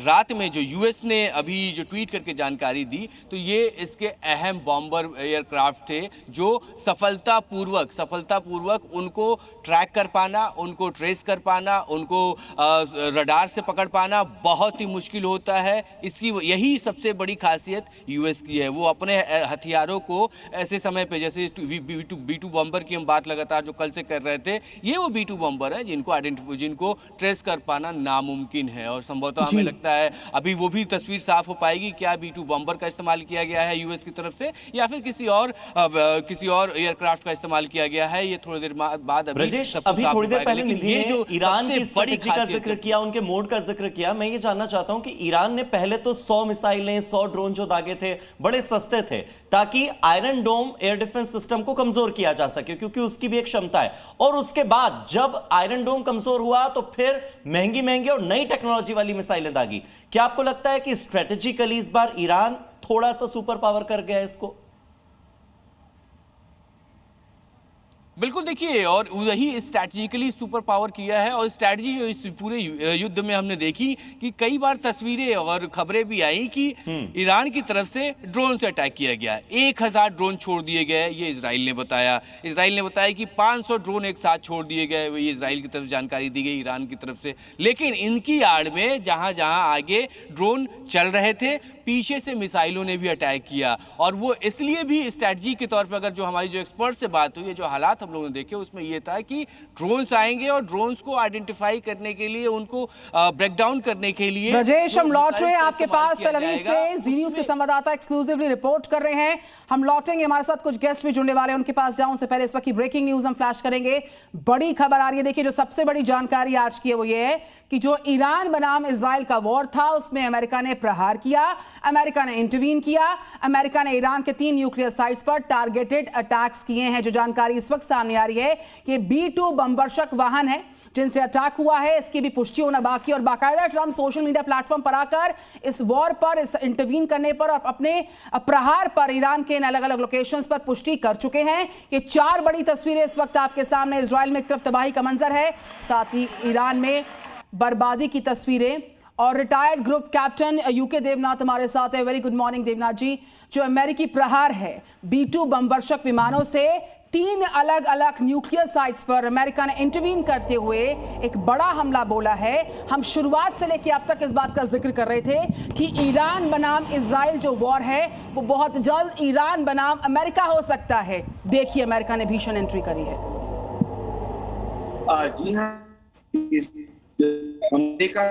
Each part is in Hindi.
रात में जो यूएस ने अभी जो ट्वीट करके जानकारी दी, तो ये इसके अहम बॉम्बर एयरक्राफ्ट थे जो सफलतापूर्वक उनको ट्रैक कर पाना, उनको ट्रेस कर पाना, उनको रडार से पकड़ पाना बहुत ही मुश्किल होता है। इसकी यही सबसे बड़ी खासियत यूएस की है। वो अपने हथियारों को ऐसे समय पे, जैसे B2 बॉम्बर की हम बात लगातार जो कल से कर रहे थे, ये वो B2 बॉम्बर है जिनको ट्रेस कर पाना नामुमकिन है। और संभवतः हमें लगता है अभी वो भी तस्वीर साफ हो पाएगी, क्या B2 बॉम्बर का इस्तेमाल किया गया है यूएस की तरफ से या फिर किसी और एयरक्राफ्ट का इस्तेमाल किया गया है। ये थोड़ी देर बाद अभी थोड़ी देर पहले निधि ने ईरान की स्ट्रेटजी का जिक्र किया, उनके मोड का जिक्र किया। मैं ये जानना चाहता हूं कि ईरान ने पहले तो 100 मिसाइलें, 100 ड्रोन जो दागे थे बड़े सस्ते थे ताकि आयरन डोम एयर डिफेंस सिस्टम को कमजोर किया जा सके, क्योंकि उसकी भी एक क्षमता है। और उसके बाद जब आयरन डोम कमजोर हुआ तो फिर महंगी और नई टेक्नोलॉजी वाली मिसाइलें दागी। क्या आपको लगता है कि स्ट्रेटेजिकली इस बार ईरान थोड़ा सा सुपर पावर कर गया है इसको? बिल्कुल, देखिए, और वही स्ट्रैटेजिकली सुपर पावर किया है। और स्ट्रैटेजी जो इस पूरे युद्ध में हमने देखी कि कई बार तस्वीरें और खबरें भी आई कि ईरान की तरफ से ड्रोन से अटैक किया गया। 1000 ड्रोन छोड़ दिए गए, ये इजराइल ने बताया। इजराइल ने बताया कि 500 ड्रोन एक साथ छोड़ दिए गए, ये इजराइल की तरफ से जानकारी दी गई ईरान की तरफ से। लेकिन इनकी आड़ में जहां आगे ड्रोन चल रहे थे, पीछे से मिसाइलों ने भी अटैक किया। और वो इसलिए भी स्ट्रैटेजी के तौर पर, अगर जो हमारी जो एक्सपर्ट से बात हुई है, जो हालात हम लोगों ने देखे, उसमें ये था कि ड्रोन्स आएंगे और ड्रोन्स को आइडेंटिफाई करने के लिए, उनको ब्रेक डाउन करने के लिए। ब्रजेश, हम लौट रहे हैं आपके पास तल अवीव से। जी न्यूज़ के संवाददाता एक्सक्लूसिवली रिपोर्ट कर रहे हैं। हम लौटेंगे, हमारे साथ कुछ गेस्ट भी जुड़ने वाले हैं, उनके पास जाऊं से पहले इस वक्त की ब्रेकिंग न्यूज हम फ्लैश करेंगे। बड़ी खबर आ रही है। देखिए, जो सबसे बड़ी जानकारी आज की है वो ये है कि जो ईरान बनाम इजराइल का वॉर था, उसमें अमेरिका ने प्रहार किया, अमेरिका ने इंटरवीन किया। अमेरिका ने ईरान के 3 न्यूक्लियर साइट्स पर टारगेटेड अटैक्स किए हैं। जो जानकारी इस वक्त सामने आ रही है कि B2 बमवर्षक वाहन है जिनसे अटैक हुआ है, इसकी भी पुष्टि होना बाकी। और बाकायदा ट्रंप सोशल मीडिया प्लेटफॉर्म पर आकर इस वॉर पर, इस इंटरवीन करने पर और अपने प्रहार पर ईरान के इन अलग अलग लोकेशंस पर पुष्टि कर चुके हैं। ये 4 बड़ी तस्वीरें इस वक्त आपके सामने। इजराइल में एक तरफ तबाही का मंजर है, साथ ही ईरान में बर्बादी की तस्वीरें। और retired group captain UK Devnath हमारे साथ है। Very good morning Devnath ji. जो अमेरिकी प्रहार है B2 बमवर्षक विमानों से 3 अलग अलग न्यूक्लियर साइट्स पर अमेरिका ने इंटरवीन करते हुए एक बड़ा हमला बोला है। हम शुरुआत से लेकर अब तक इस बात का जिक्र कर रहे थे कि ईरान बनाम इजराइल जो वॉर है वो बहुत जल्द ईरान बनाम अमेरिका हो सकता है। देखिए, अमेरिका ने भीषण एंट्री करी है। जी हाँ, अमेरिका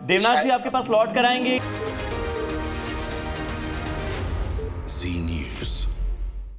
देवनाथ जी आपके पास लौट कर आएंगे। Z News।